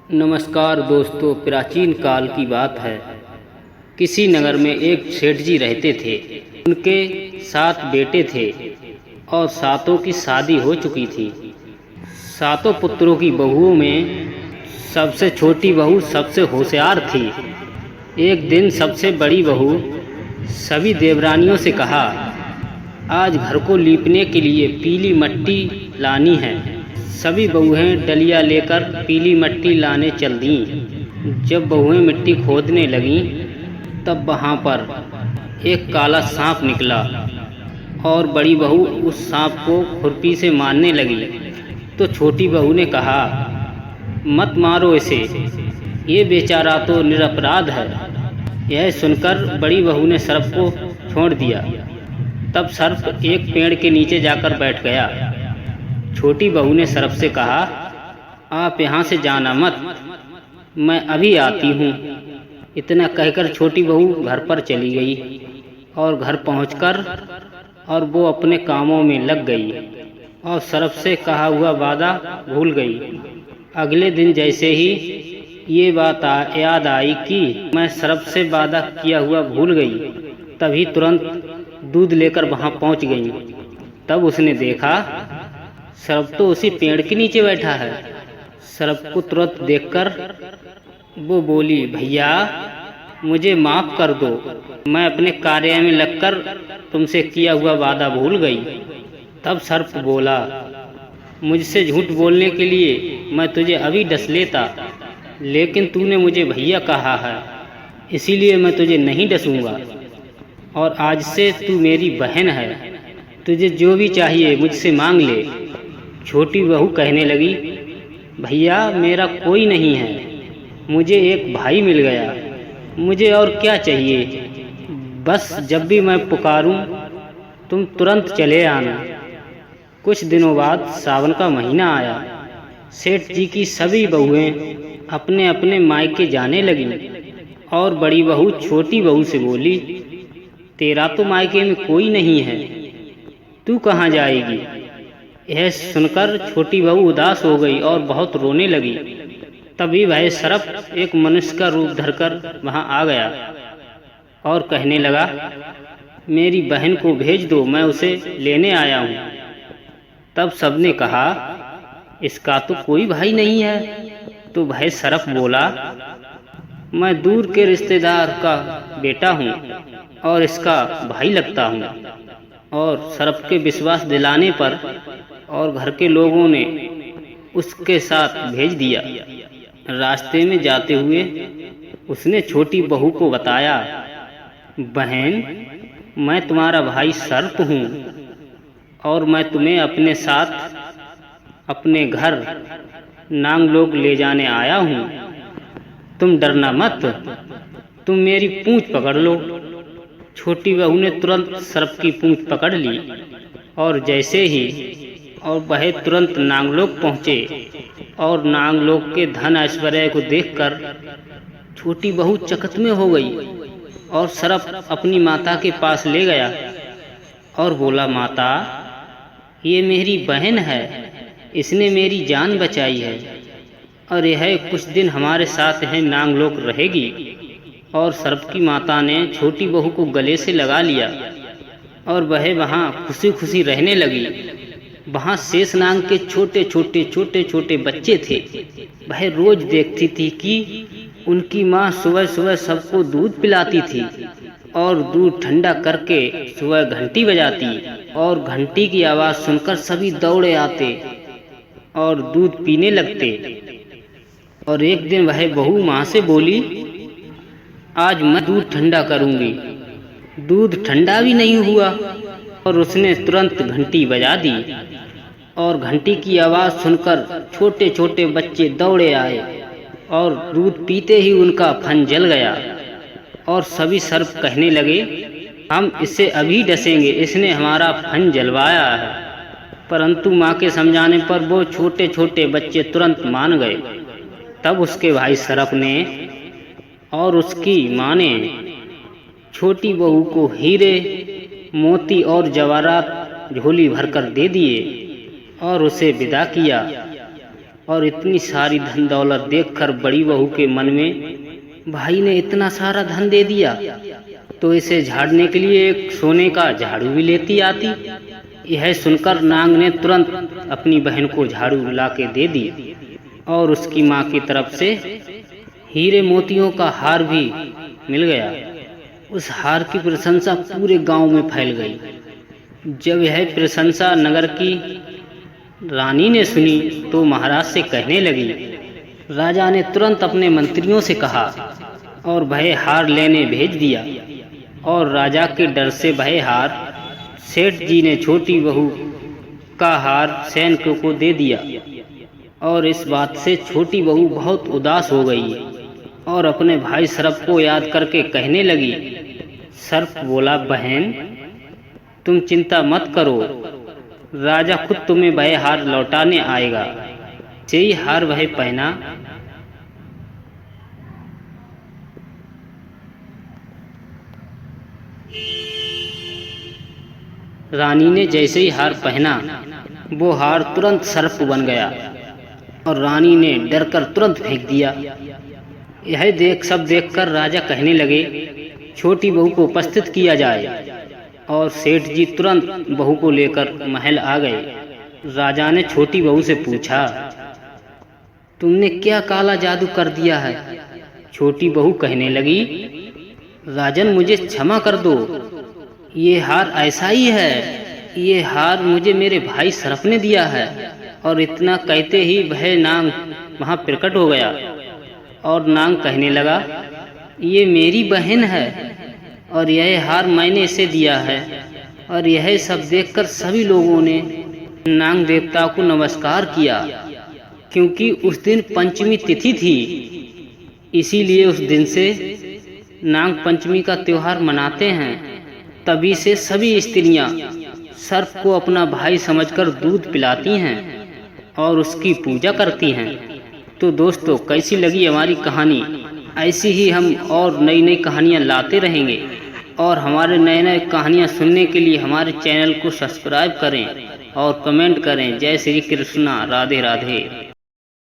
नमस्कार दोस्तों, प्राचीन काल की बात है। किसी नगर में एक सेठ जी रहते थे। उनके 7 बेटे थे और 7 की शादी हो चुकी थी। 7 पुत्रों की बहुओं में सबसे छोटी बहू सबसे होशियार थी। एक दिन सबसे बड़ी बहू सभी देवरानियों से कहा, आज घर को लीपने के लिए पीली मिट्टी लानी है। सभी बहुएं डलिया लेकर पीली मिट्टी लाने चल दीं। जब बहुएं मिट्टी खोदने लगीं, तब वहाँ पर एक काला सांप निकला और बड़ी बहू उस सांप को खुरपी से मारने लगी। तो छोटी बहू ने कहा, मत मारो इसे, ये बेचारा तो निरपराध है। यह सुनकर बड़ी बहू ने सर्प को छोड़ दिया। तब सर्प एक पेड़ के नीचे जाकर बैठ गया। छोटी बहू ने सर्प से कहा, आप यहाँ से जाना मत, मैं अभी आती हूँ। इतना कहकर छोटी बहू घर पर चली गई और घर पहुँचकर और वो अपने कामों में लग गई और सर्प से कहा हुआ वादा भूल गई। अगले दिन जैसे ही ये बात याद आई कि मैं सर्प से वादा किया हुआ भूल गई, तभी तुरंत दूध लेकर वहाँ पहुँच गई। तब उसने देखा सर्प तो उसी पेड़ के नीचे बैठा है। सर्प को तुरंत देखकर वो बोली, भैया मुझे माफ़ कर दो, मैं अपने कार्य में लगकर तुमसे किया हुआ वादा भूल गई। तब सर्प बोला, मुझसे झूठ बोलने के लिए मैं तुझे अभी डस लेता, लेकिन तूने मुझे भैया कहा है, इसीलिए मैं तुझे नहीं डसूंगा और आज से तू मेरी बहन है। तुझे जो भी चाहिए मुझसे मांग ले। छोटी बहू कहने लगी, भैया मेरा कोई नहीं है, मुझे एक भाई मिल गया, मुझे और क्या चाहिए। बस जब भी मैं पुकारूं तुम तुरंत चले आना। कुछ दिनों बाद सावन का महीना आया। सेठ जी की सभी बहुएं अपने अपने मायके जाने लगीं और बड़ी बहू छोटी बहू से बोली, तेरा तो मायके में कोई नहीं है, तू कहाँ जाएगी। यह सुनकर छोटी बहू उदास हो गई और बहुत रोने लगी। तभी वह सर्प एक मनुष्य का रूप धरकर वहां आ गया और कहने लगा, मेरी बहन को भेज दो, मैं उसे लेने आया हूँ। तब सबने कहा, इसका तो कोई भाई नहीं है। तो वह सर्प बोला, मैं दूर के रिश्तेदार का बेटा हूँ और इसका भाई लगता हूँ। और सर्प के विश्वास दिलाने पर और घर के लोगों ने उसके साथ भेज दिया। रास्ते में जाते हुए उसने छोटी बहू को बताया, बहन मैं तुम्हारा भाई सर्प हूँ और मैं तुम्हें अपने साथ अपने घर नांगलोक ले जाने आया हूँ। तुम डरना मत, तुम मेरी पूंछ पकड़ लो। छोटी बहू ने तुरंत सर्प की पूंछ पकड़ ली और जैसे ही और वह तुरंत नांगलोक पहुँचे और नांगलोक के धन ऐश्वर्य को देखकर छोटी बहू चकित में हो गई और सर्प अपनी माता के पास ले गया और बोला, माता ये मेरी बहन है, इसने मेरी जान बचाई है और यह कुछ दिन हमारे साथ है नांगलोक रहेगी। और सर्प की माता ने छोटी बहू को गले से लगा लिया और वह वहाँ खुशी खुशी रहने लगी। वहाँ शेषनाग के छोटे छोटे बच्चे थे। वह रोज देखती थी कि उनकी माँ सुबह सुबह सबको दूध पिलाती थी और दूध ठंडा करके सुबह घंटी बजाती और घंटी की आवाज़ सुनकर सभी दौड़े आते और दूध पीने लगते। और एक दिन वह बहू माँ से बोली, आज मैं दूध ठंडा करूँगी। दूध ठंडा भी नहीं हुआ और उसने तुरंत घंटी बजा दी और घंटी की आवाज़ सुनकर छोटे छोटे बच्चे दौड़े आए और दूध पीते ही उनका फन जल गया। और सभी सर्प कहने लगे, हम इसे अभी डसेंगे, इसने हमारा फन जलवाया है। परंतु माँ के समझाने पर वो छोटे छोटे बच्चे तुरंत मान गए। तब उसके भाई सर्प ने और उसकी माँ ने छोटी बहू को हीरे मोती और जवाहरात झोली भरकर दे दिए और उसे विदा किया। और इतनी सारी धन दौलत देखकर बड़ी बहू के मन में भाई ने इतना सारा धन दे दिया तो इसे झाड़ने के लिए एक सोने का झाड़ू भी लेती आती। यह सुनकर नांग ने तुरंत अपनी बहन को झाड़ू लाके दे दी और उसकी माँ की तरफ से हीरे मोतियों का हार भी मिल गया। उस हार की प्रशंसा पूरे गांव में फैल गई। जब यह प्रशंसा नगर की रानी ने सुनी तो महाराज से कहने लगी। राजा ने तुरंत अपने मंत्रियों से कहा और वह हार लेने भेज दिया और राजा के डर से वह हार सेठ जी ने छोटी बहू का हार सैनिकों को दे दिया और इस बात से छोटी बहू बहुत उदास हो गई और अपने भाई सर्प को याद करके कहने लगी। सर्प बोला, बहन तुम चिंता मत करो, राजा खुद तुम्हें वह हार लौटाने आएगा। यही हार वह पहना। रानी ने जैसे ही हार पहना वो हार तुरंत सर्प बन गया और रानी ने डरकर तुरंत फेंक दिया। यह सब देखकर राजा कहने लगे, छोटी बहू को उपस्थित किया जाए और सेठ जी तुरंत बहू को लेकर महल आ गए। राजा ने छोटी बहू से पूछा, तुमने क्या काला जादू कर दिया है? छोटी बहू कहने लगी, राजन मुझे क्षमा कर दो, ये हार ऐसा ही है, ये हार मुझे मेरे भाई सर्प ने दिया है। और इतना कहते ही वह नांग वहाँ प्रकट हो गया और नांग कहने लगा, ये मेरी बहन है और यह हार मैंने इसे दिया है। और यह सब देखकर सभी लोगों ने नांग देवता को नमस्कार किया, क्योंकि उस दिन पंचमी तिथि थी, इसीलिए उस दिन से नाग पंचमी का त्योहार मनाते हैं। तभी से सभी स्त्रियां सर्प को अपना भाई समझकर दूध पिलाती हैं और उसकी पूजा करती हैं। तो दोस्तों, कैसी लगी हमारी कहानी? ऐसी ही हम और नई नई कहानियाँ लाते रहेंगे और हमारे नए नए कहानियाँ सुनने के लिए हमारे चैनल को सब्सक्राइब करें और कमेंट करें। जय श्री कृष्णा, राधे राधे।